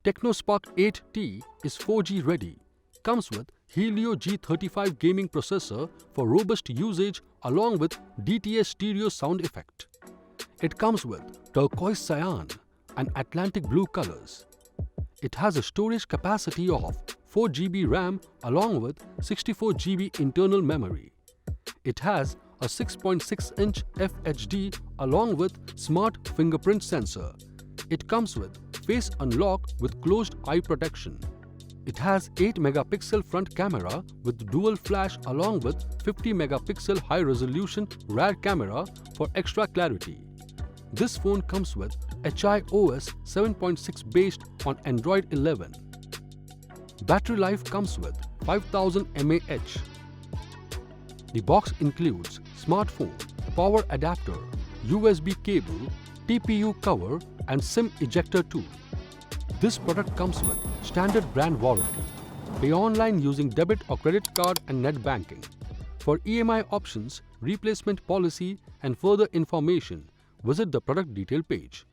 Tecno Spark 8T is 4G ready. Comes with Helio G35 Gaming Processor for robust usage along with DTS stereo sound effect. It comes with Turquoise Cyan and Atlantic blue colors. It has a storage capacity of 4 GB RAM along with 64 GB internal memory. It has a 6.6-inch FHD along with smart fingerprint sensor. It comes with face unlock with closed eye protection. It has 8-megapixel front camera with dual flash along with 50-megapixel high-resolution rear camera for extra clarity. This phone comes with HiOS 7.6 based on Android 11. Battery life comes with 5000 mAh. The box includes smartphone, power adapter, USB cable, TPU cover and SIM ejector tool. This product comes with standard brand warranty. Pay online using debit or credit card and net banking. For EMI options, replacement policy and further information, visit the product detail page.